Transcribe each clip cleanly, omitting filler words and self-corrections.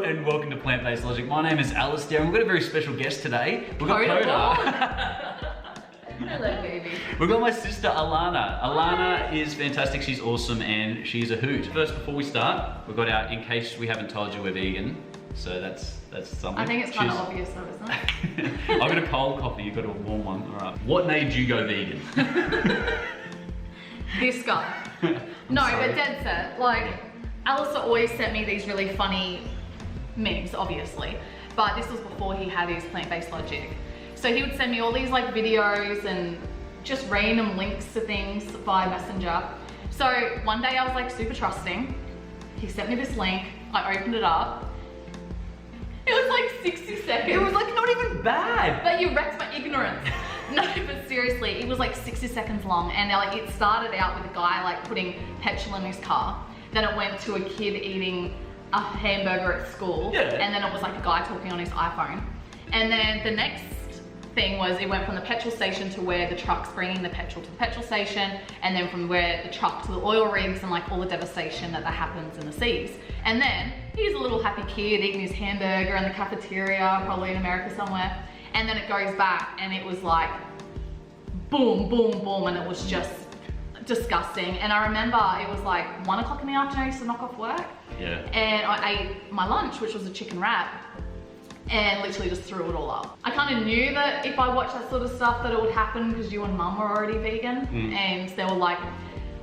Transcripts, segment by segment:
and welcome to Plant-Based Logic. My name is Alistair and we've got a very special guest today. We've got Coda. Hello, baby. We've got my sister Alana. Alana is fantastic, she's awesome and she's a hoot. First, before we start, we've got our, in case we haven't told you, we're vegan. So that's something. I think it's kind of obvious though, isn't it? I've got a cold coffee, you've got a warm one. All right. What made you go vegan? This guy. No, but dead set. Like, Alistair always sent me these really funny memes, obviously. But this was before he had his Plant-Based Logic. So he would send me all these like videos and just random links to things via Messenger. So one day I was like super trusting. He sent me this link, I opened it up. It was like 60 seconds. It was like not even bad. But you wrecked my ignorance. No, but seriously, it was like 60 seconds long and like it started out with a guy like putting petrol in his car. Then it went to a kid eating a hamburger at school. Yeah. And then it was like a guy talking on his iPhone. And then the next thing was it went from the petrol station to where the truck's bringing the petrol to the petrol station, and then from where the truck to the oil rigs and like all the devastation that happens in the seas. And then he's a little happy kid eating his hamburger in the cafeteria, probably in America somewhere. And then it goes back and it was like boom, boom, boom, and it was just disgusting. And I remember it was like 1 o'clock in the afternoon, I used to knock off work. Yeah. And I ate my lunch, which was a chicken wrap, and literally just threw it all up. I kind of knew that if I watched that sort of stuff that it would happen because you and mum were already vegan. And they were like,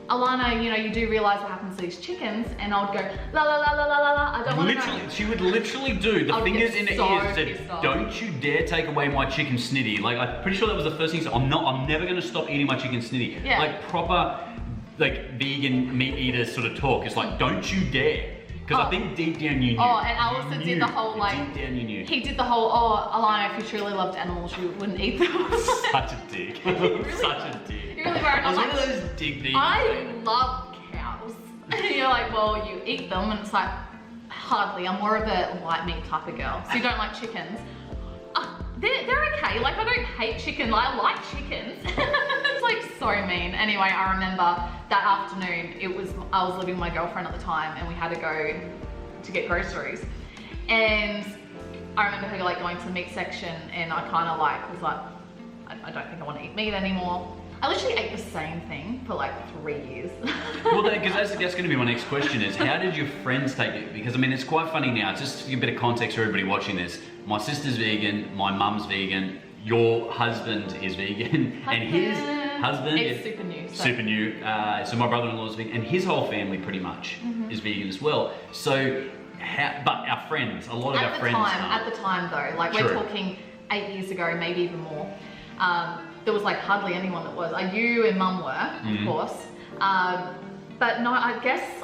Alana, you know, you do realize what happens to these chickens. And I would go, la la la la la la la, I don't want to know. She would literally do the fingers in the ears and said, don't you dare take away my chicken snitty. Like, I'm pretty sure that was the first thing. So I'm never gonna stop eating my chicken snitty. Yeah. Like proper, like vegan meat eater sort of talk. It's like, don't you dare. Because I think deep down you knew. Oh, and Alistair did the whole like, deep down you knew. he did the whole, oh, Alana, if you truly loved animals, you wouldn't eat them. Such a dick. Really Such a dick. You really were. And I was I'm one like, of those dick things. I love cows. And you're like, well, you eat them, and it's like, hardly. I'm more of a white meat type of girl. So you don't like chickens. They're okay. Like, I don't hate chicken. I like chickens. It's like so mean. Anyway, I remember that afternoon, I was living with my girlfriend at the time, and we had to go to get groceries. And I remember her like going to the meat section, and I kind of like was like, I don't think I want to eat meat anymore. I literally ate the same thing for like 3 years. Well, because that's going to be my next question is, how did your friends take it? Because I mean, it's quite funny now, just to give a bit of context for everybody watching this. My sister's vegan, my mum's vegan, your husband is vegan, and his husband is super new. Super new. So my brother-in-law is vegan, and his whole family pretty much is vegan as well. So, but our friends, a lot of our friends At the time though, like we're talking 8 years ago, maybe even more, there was like hardly anyone that was. You and mum were, of course. But no, I guess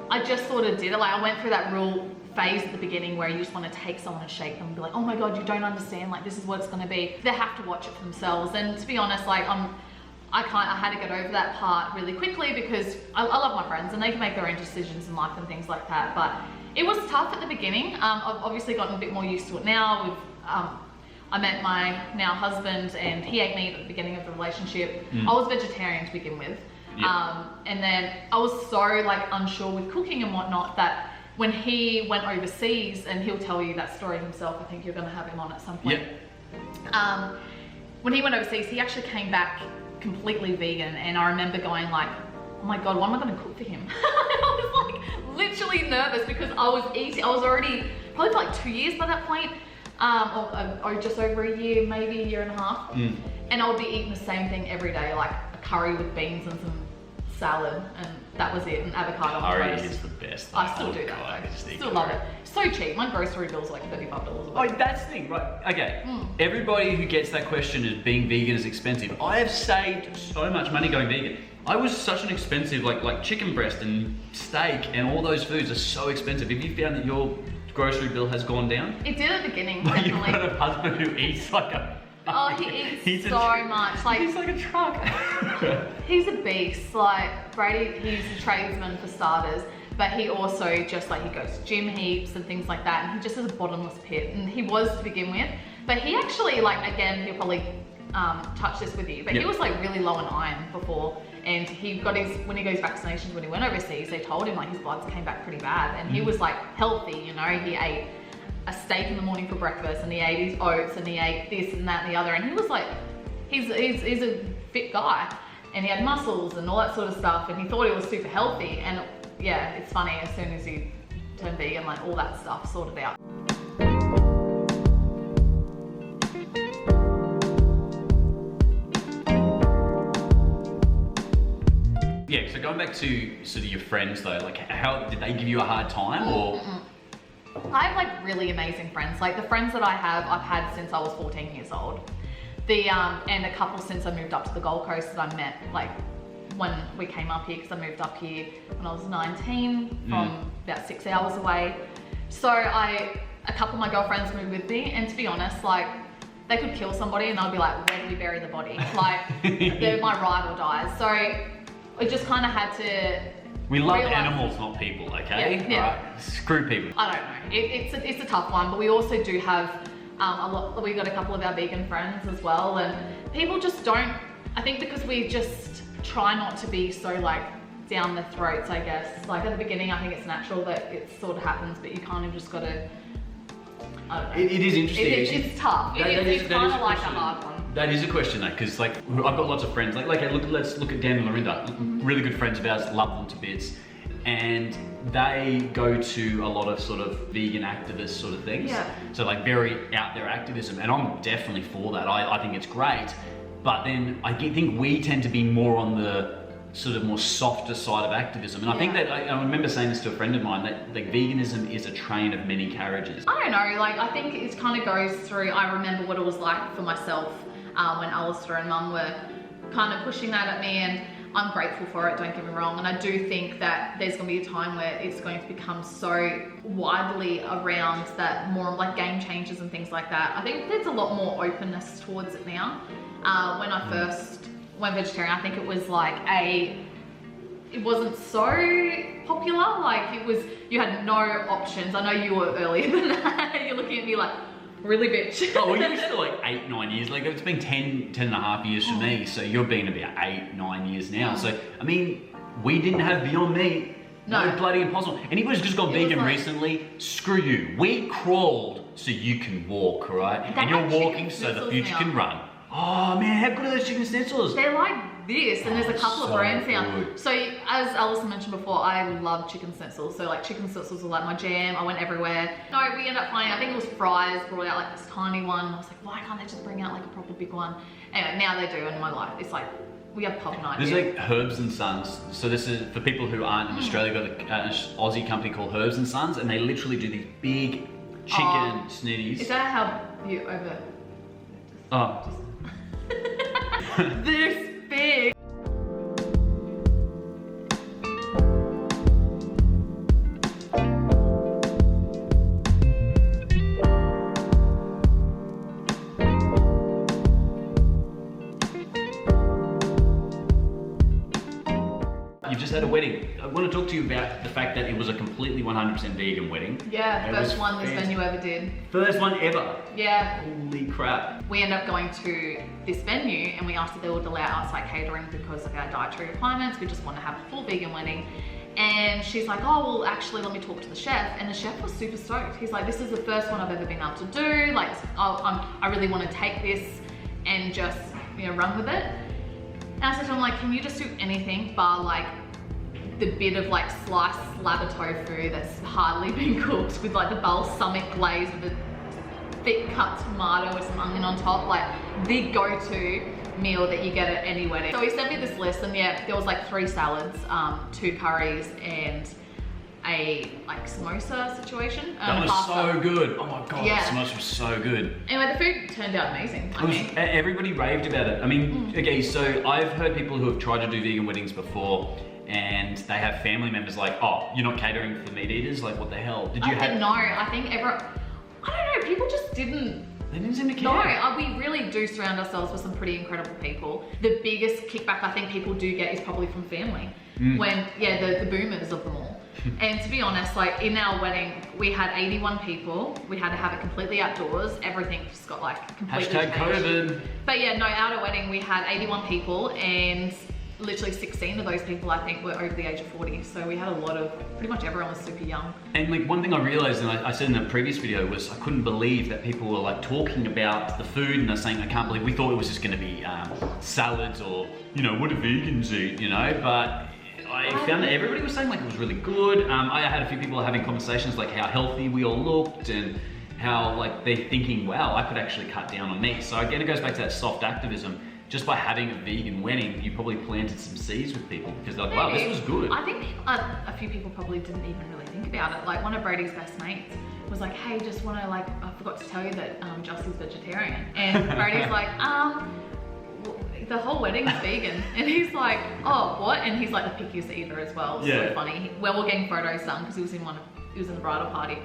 I just sort of did it. Like I went through that real phase at the beginning where you just want to take someone and shake them and be like, oh my God, you don't understand, like this is what it's gonna be. They have to watch it for themselves. And to be honest, like I had to get over that part really quickly because I love my friends and they can make their own decisions in life and things like that. But it was tough at the beginning. I've obviously gotten a bit more used to it now. I met my now husband and he ate meat at the beginning of the relationship. I was vegetarian to begin with. And then I was so like unsure with cooking and whatnot that when he went overseas, and he'll tell you that story himself, I think you're gonna have him on at some point. When he went overseas, he actually came back completely vegan, and I remember going like, oh my God, what am I gonna cook for him? I was like literally nervous because I was already probably for like 2 years by that point, or just over a year, maybe a year and a half. And I would be eating the same thing every day, like a curry with beans and some salad, and that was it, and avocado on curry toast. is the best. I still do that though. Still love it. So cheap. My grocery bill's like $35 a week. Oh, that's the thing, right? Okay. Everybody who gets that question is being vegan is expensive. I have saved so much money going vegan. I was such an expensive, like chicken breast and steak and all those foods are so expensive. Have you found that your grocery bill has gone down? It did at the beginning, Well, definitely. you've got a husband who eats like a... Oh, he eats so much. Like, he's like a truck. He's a beast. Like Brady, he's a tradesman for starters, but he also just like, he goes to gym heaps and things like that, and he just has a bottomless pit, and he was to begin with. But he actually, like, again, he'll probably touch this with you, but he was like really low in iron before. And he got when he goes vaccinations, when he went overseas, they told him like his bloods came back pretty bad, and he was like healthy, you know, he ate a steak in the morning for breakfast, and he ate his oats, and he ate this and that and the other, and he was like, he's a fit guy, and he had muscles and all that sort of stuff, and he thought he was super healthy. And yeah, it's funny, as soon as he turned vegan, like all that stuff sorted out. Yeah, so going back to sort of your friends though, like how did they give you a hard time, or? I have like really amazing friends. Like the friends that I have, I've had since I was 14 years old. And a couple since I moved up to the Gold Coast that I met like when we came up here, because I moved up here when I was 19 from about 6 hours away. So a couple of my girlfriends moved with me, and to be honest, like they could kill somebody and I'd be like, where do we bury the body? Like they're my ride or die. So I just kind of had to. We love animals, not people, okay? Yeah. Right. Screw people. I don't know. It's a tough one, but we also do have we got a couple of our vegan friends as well, and people just don't. I think because we just try not to be so like down their throats, I guess. Like at the beginning, I think it's natural that it sort of happens, but you kind of just gotta. I don't know. It is interesting. It's tough. It's kind of like a hard one. That is a question though, because like I've got lots of friends. Let's look at Dan and Lorinda, really good friends of ours, love them to bits, and they go to a lot of sort of vegan activist sort of things. Yeah. So like very out there activism, and I'm definitely for that. I think it's great, but then I think we tend to be more on the sort of more softer side of activism. And I think that, I remember saying this to a friend of mine, that like veganism is a train of many carriages. I don't know, like I think it kind of goes through, I remember what it was like for myself when Alistair and Mum were kind of pushing that at me, and I'm grateful for it, don't get me wrong. And I do think that there's going to be a time where it's going to become so widely around that more like game changers and things like that. I think there's a lot more openness towards it now. When I first went vegetarian, I think it was like it wasn't so popular. Like it was, you had no options. I know you were earlier than that. You're looking at me like, really bitch. Oh, well, you're still like 8, 9 years. Like it's been 10 and a half years for me. So you've been about 8, 9 years now. So, I mean, we didn't have Beyond Meat. No, bloody impossible. Anybody's just gone vegan recently, screw you. We crawled so you can walk, right? And you're walking so the future can run. Oh man, how good are those chicken stencils? They're like this, and there's a couple of brands now. Good. So as Alison mentioned before, I love chicken stencils. So like chicken stencils are like my jam. I went everywhere. No, we ended up finding, I think it was Fry's brought out like this tiny one. I was like, why can't they just bring out like a proper big one? Anyway, now they do, in my life. It's like, we have pub night. There's like Herbs and Sons. So this is, for people who aren't in Australia, got an Aussie company called Herbs and Sons, and they literally do these big chicken snitties. Is that how you over... Oh. This big. You've just had a wedding. I want to talk to you about the fact that it was a completely 100% vegan wedding. Yeah, first one this venue ever did. First one ever. Yeah. Holy crap. We ended up going to this venue and we asked if they would allow outside catering because of our dietary requirements. We just want to have a full vegan wedding. And she's like, oh, well, actually, let me talk to the chef. And the chef was super stoked. He's like, this is the first one I've ever been able to do. Like, I really want to take this and just, you know, run with it. And I said to him, like, can you just do anything bar like the bit of like sliced slab of tofu that's hardly been cooked with like the balsamic glaze with the thick cut tomato with some onion on top, like the go-to meal that you get at any wedding. So he sent me this list, and yeah, there was like 3 salads, 2 curries, and a like samosa situation. That was pasta. So good. Oh my god, yeah. The samosa was so good. Anyway, the food turned out amazing. Everybody raved about it. I mean, okay, so I've heard people who have tried to do vegan weddings before, and they have family members like, oh, you're not catering for meat eaters? Like, what the hell? Did you have... No, I think everyone... I don't know, people just didn't... They didn't seem to care. No, we really do surround ourselves with some pretty incredible people. The biggest kickback I think people do get is probably from family. When, yeah, the boomers of them all. And to be honest, like in our wedding, we had 81 people. We had to have it completely outdoors. Everything just got like completely changed. #COVID. But yeah, no, at our wedding, we had 81 people, and literally 16 of those people, I think, were over the age of 40. So we had a lot of, pretty much everyone was super young. And like one thing I realized, and I said in the previous video, was I couldn't believe that people were like talking about the food and they're saying, I can't believe, we thought it was just gonna be salads or, you know, what do vegans eat, you know? But I found that everybody was saying like it was really good. I had a few people having conversations like how healthy we all looked and how like they're thinking, wow, I could actually cut down on meat. So again, it goes back to that soft activism. Just by having a vegan wedding, you probably planted some seeds with people because they're like, wow, this was good. I think a few people probably didn't even really think about it. Like one of Brady's best mates was like, hey, just want to like, I forgot to tell you that Jossy's vegetarian. And Brady's like, the whole wedding's vegan. And he's like, oh, what? And he's like the pickiest eater as well. It's so funny. Well, we're getting photos done because he was in the bridal party.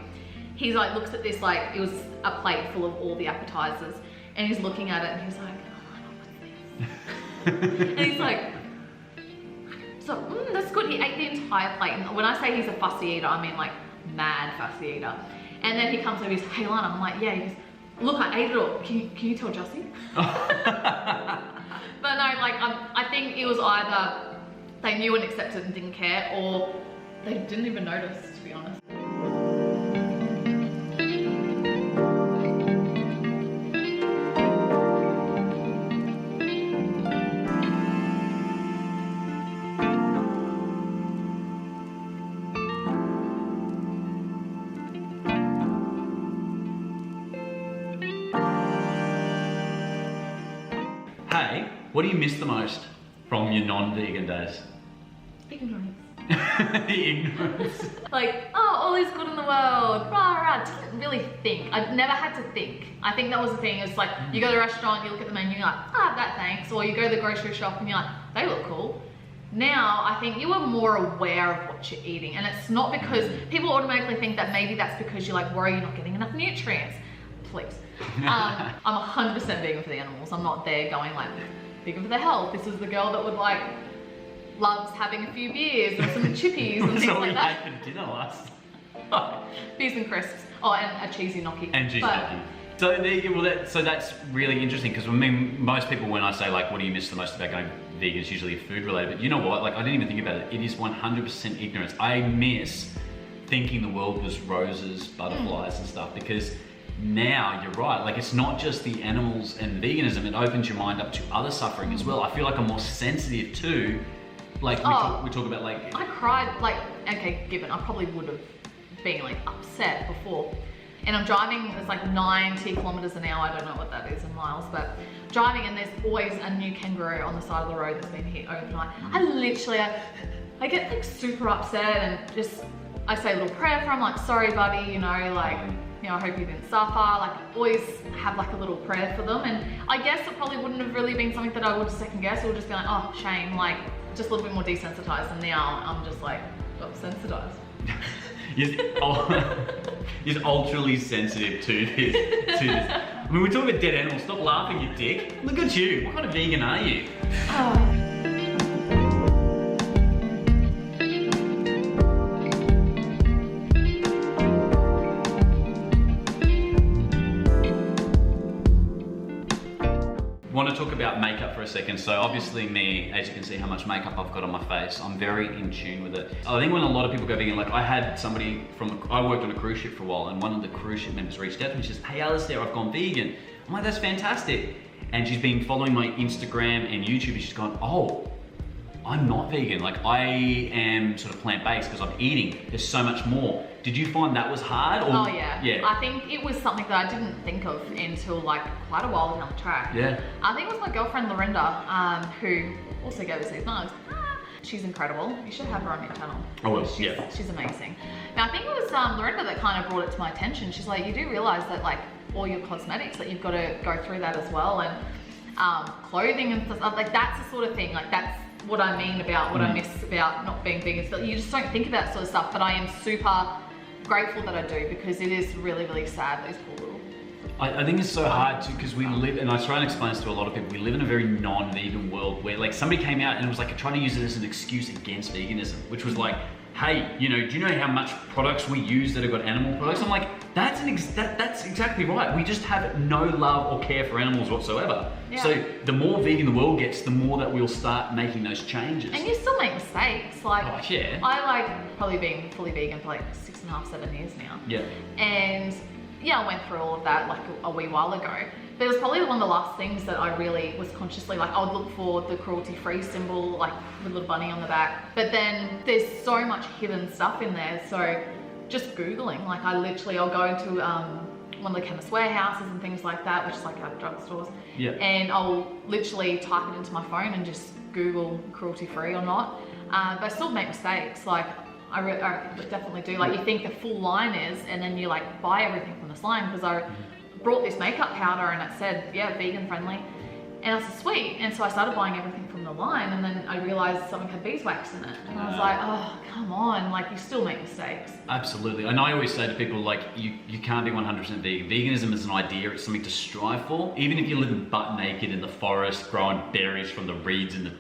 He's like, looks at this, like, it was a plate full of all the appetizers. And he's looking at it and he's like, and he's like, so that's good. He ate the entire plate. And when I say he's a fussy eater, I mean like mad fussy eater. And then he comes over, he's like, hey Alana, I'm like, yeah. He goes, look, I ate it all. Can you tell Jossy? But no, like I think it was either they knew and accepted and didn't care, or they didn't even notice, to be honest. Hey, what do you miss the most from your non-vegan days? Ignorance. Ignorance. Like, oh, all is good in the world, rah, rah. Didn't really think. I never had to think. I think that was the thing. It's like, you go to a restaurant, you look at the menu, you're like, that thanks. Or you go to the grocery shop and you're like, they look cool. Now, I think you are more aware of what you're eating. And it's not because people automatically think that maybe that's because you're like, worry you're not getting enough nutrients. Please. I'm 100% vegan for the animals. I'm not there going like, vegan for the health. This is the girl that would like, loves having a few beers and some chippies and things like that. That's what we had for dinner last. Beers and crisps. Oh, and a cheesy gnocchi. And cheesy gnocchi. So there you go. So that's really interesting because I mean, most people when I say like, what do you miss the most about going vegan, it's usually food related. But you know what? Like I didn't even think about it. It is 100% ignorance. I miss thinking the world was roses, butterflies and stuff because now you're right, like it's not just the animals and veganism, it opens your mind up to other suffering as well. I feel like I'm more sensitive to, like we talk about like... I cried, like, okay, given, I probably would have been like upset before. And I'm driving, it's like 90 kilometers an hour, I don't know what that is in miles, but driving and there's always a new kangaroo on the side of the road that's been hit overnight. I literally, I get like super upset and just, I say a little prayer for him, like, sorry buddy, you know, like, you know, I hope you didn't suffer. Like, always have like a little prayer for them. And I guess it probably wouldn't have really been something that I would second guess. It would just be like, oh, shame, like, just a little bit more desensitized. And now I'm just like, oh, sensitized. He's ultra sensitive to this. I mean, we're talking about dead animals. Stop laughing, you dick. Look at you. What kind of vegan are you? Want to talk about makeup for a second. So obviously me, as you can see how much makeup I've got on my face, I'm very in tune with it. I think when a lot of people go vegan, like I had somebody I worked on a cruise ship for a while and one of the cruise ship members reached out to me and she says, hey Alistair, I've gone vegan. I'm like, that's fantastic. And she's been following my Instagram and YouTube and she's gone, oh, I'm not vegan. Like I am sort of plant-based because I'm eating. There's so much more. Did you find that was hard? Or? Oh yeah. I think it was something that I didn't think of until like quite a while down the track. Yeah. I think it was my girlfriend Lorinda, who also gave us these mugs. She's incredible. You should have her on your channel. Oh, She's amazing. Now I think it was Lorinda that kind of brought it to my attention. She's like, you do realize that like all your cosmetics, that you've got to go through that as well, and clothing and stuff, like that's the sort of thing, like that's what I mean about what I miss about not being vegan. So you just don't think about that sort of stuff, but I am super grateful that I do because it is really, really sad, these poor little... I think it's so hard too because we live, and I try and explain this to a lot of people, we live in a very non-vegan world where like somebody came out and it was like trying to use it as an excuse against veganism, which was like, hey, you know, do you know how much products we use that have got animal products? I'm like, that's exactly right. We just have no love or care for animals whatsoever. Yeah. So the more vegan the world gets, the more that we'll start making those changes. And you still make mistakes. Like, oh, yeah. I like probably being fully vegan for like 6.5, 7 years now. Yeah. And yeah, I went through all of that like a wee while ago. But it was probably one of the last things that I really was consciously like, I would look for the cruelty-free symbol, like with a little bunny on the back. But then there's so much hidden stuff in there. So just Googling, like I'll go into one of the chemist warehouses and things like that, which is like our drugstores. Yeah. And I'll literally type it into my phone and just Google cruelty-free or not. But I still make mistakes. Like I definitely do. Like you think the full line is, and then you like buy everything from this line, because I brought this makeup powder and it said, yeah, vegan friendly. And I said, sweet. And so I started buying everything from the line, and then I realized something had beeswax in it. And I was like, oh, come on, like you still make mistakes. Absolutely. And I always say to people, like, you can't be 100% vegan. Veganism is an idea, it's something to strive for. Even if you're living butt naked in the forest, growing berries from the reeds in the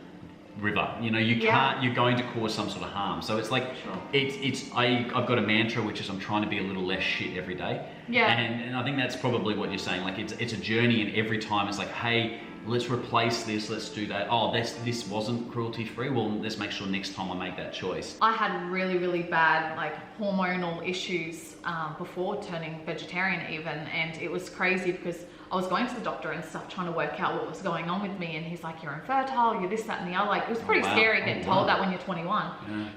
river, you know, you can't, you're going to cause some sort of harm. So it's like, I've got a mantra, which is I'm trying to be a little less shit every day. Yeah. And I think that's probably what you're saying. Like it's a journey, and every time it's like, hey, let's replace this, let's do that. Oh, this wasn't cruelty free. Well, let's make sure next time I make that choice. I had really, really bad like hormonal issues before turning vegetarian even, and it was crazy because I was going to the doctor and stuff trying to work out what was going on with me, and he's like, you're infertile, you're this, that, and the other. Like, it was pretty scary getting told that when you're 21.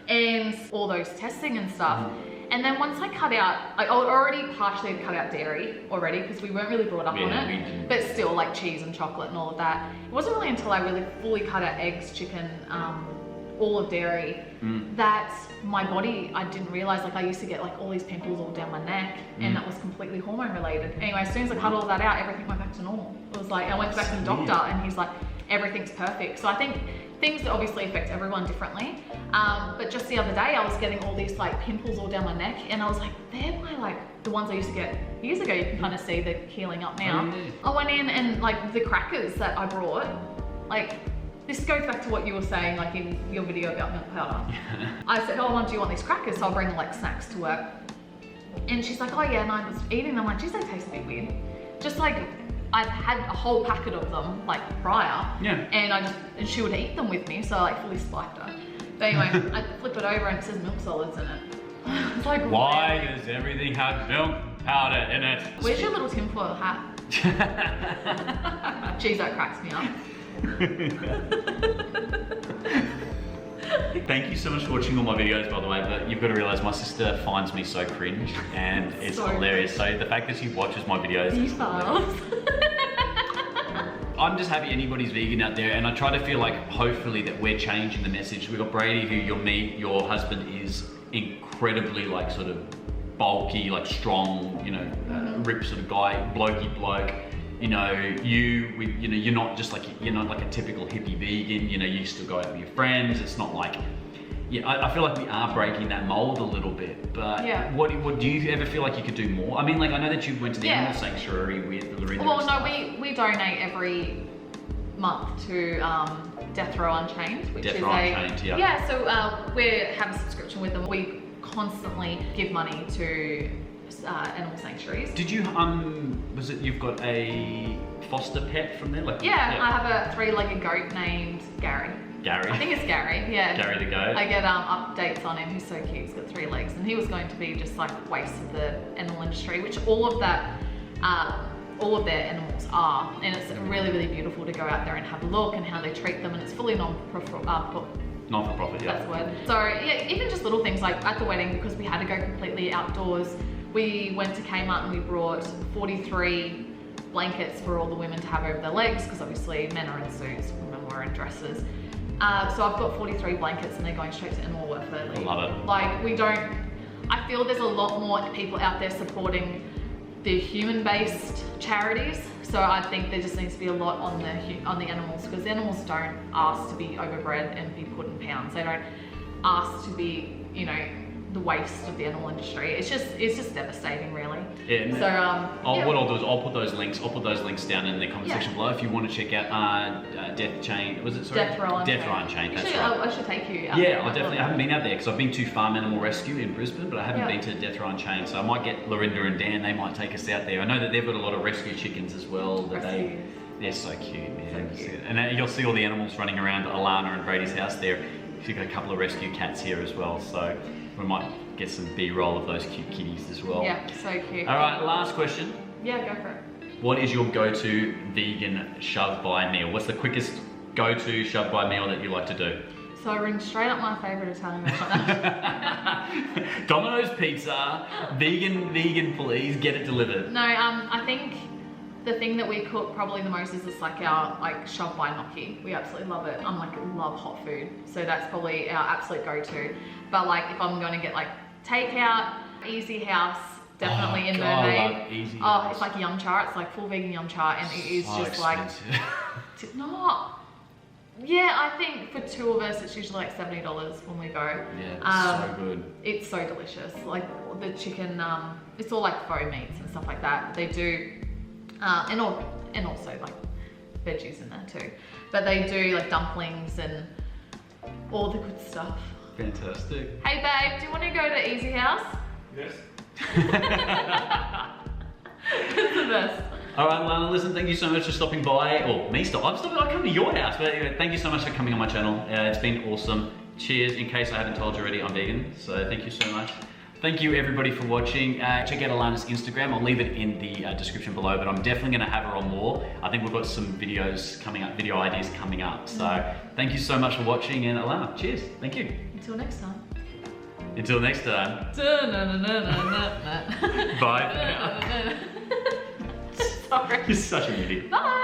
Yeah. And all those testing and stuff. And then once I cut out, I already partially cut out dairy already because we weren't really brought up on it, but still like cheese and chocolate and all of that. It wasn't really until I really fully cut out eggs, chicken, all of dairy, that my body, I didn't realize, like I used to get like all these pimples all down my neck, and that was completely hormone related. Anyway, as soon as I cut all that out, everything went back to normal. It was like, I went back to the doctor and he's like, everything's perfect. So I think things obviously affect everyone differently. But just the other day, I was getting all these like pimples all down my neck, and I was like, they're my like the ones I used to get years ago. You can kind of see the healing up now. I went in and like the crackers that I brought, like, this goes back to what you were saying, like in your video about milk powder. I said, oh, do you want these crackers? So I'll bring like snacks to work. And she's like, oh yeah, and I was eating them. I'm like, geez, they taste a bit weird. Just like, I've had a whole packet of them like prior. Yeah. And she would eat them with me, so I like fully spiked her. But anyway, I flip it over and it says milk solids in it. It's like, why does everything have milk powder in it? Where's your little tinfoil hat? Jeez, that cracks me up. Thank you so much for watching all my videos, by the way, but you've got to realize my sister finds me so cringe, and it's so hilarious. So the fact that she watches my videos is hilarious. I'm just happy anybody's vegan out there, and I try to feel like hopefully that we're changing the message. We've got Brady, who you'll meet, your husband is incredibly like sort of bulky, like strong, you know, ripped sort of guy, blokey bloke. You know, you're not just like, you're not like a typical hippie vegan, you know, you still go out with your friends. It's not like, I feel like we are breaking that mold a little bit, but what do you ever feel like you could do more? I mean, like, I know that you went to the animal sanctuary with Lorinda. Well, no, we donate every month to Death Row Unchained, which is so we have a subscription with them. We constantly give money to animal sanctuaries. Did you was it you've got a foster pet from there? Like, I have a 3-legged goat named Gary. I think it's Gary, yeah. Gary the goat. I get updates on him. He's so cute. He's got 3 legs, and he was going to be just like waste of the animal industry, which all of their animals are, and it's really, really beautiful to go out there and have a look and how they treat them, and it's fully non-for-profit, that's the word. So yeah, even just little things like at the wedding, because we had to go completely outdoors, we went to Kmart and we brought 43 blankets for all the women to have over their legs, because obviously men are in suits, women were in dresses. So I've got 43 blankets, and they're going straight to animal welfare leave. I love it. Like, I feel there's a lot more people out there supporting the human-based charities. So I think there just needs to be a lot on the animals, because the animals don't ask to be overbred and be put in pounds. They don't ask to be, you know, the waste of the animal industry. It's just devastating, really. Yeah. So what I'll do is I'll put those links down in the comment section below if you want to check out Death Chain. Was it sorry? Death Row Unchained. That's right. I should take you. Yeah, I haven't been out there because I've been to Farm Animal Rescue in Brisbane, but I haven't been to Death Row Unchained. So I might get Lorinda and Dan. They might take us out there. I know that they've got a lot of rescue chickens as well. They're so cute, man. So cute. And you'll see all the animals running around Alana and Brady's house there. We've got a couple of rescue cats here as well, so we might get some B-roll of those cute kitties as well. Yeah, so cute. All right, last question. Yeah, go for it. What is your go-to vegan shove-by meal? What's the quickest go-to shove-by meal that you like to do? So I ring straight up my favourite Italian restaurant. Domino's Pizza, vegan please, get it delivered. No, I think the thing that we cook probably the most is just like our shove by gnocchi. We absolutely love it. Love hot food, so that's probably our absolute go-to. But like if I'm going to get like takeout, Easy House, definitely in Mermaid. It's like yum cha. It's like full vegan yum cha, and it is so just expensive. Yeah, I think for two of us, it's usually like $70 when we go. Yeah, it's so good. It's so delicious. Like the chicken, it's all like faux meats and stuff like that. They do. And also like veggies in there too. But they do like dumplings and all the good stuff. Fantastic. Hey babe, do you want to go to Easy House? Yes. It's the best. All right, Alana, listen, thank you so much for stopping by. I come to your house, but anyway, thank you so much for coming on my channel. It's been awesome. Cheers. In case I haven't told you already, I'm vegan, so thank you so much. Thank you everybody for watching. Check out Alana's Instagram. I'll leave it in the description below, but I'm definitely gonna have her on more. I think we've got some videos coming up, video ideas coming up. So thank you so much for watching, and Alana, cheers. Thank you. Until next time. Until next time. Bye for now. Sorry. You're such an idiot. Bye.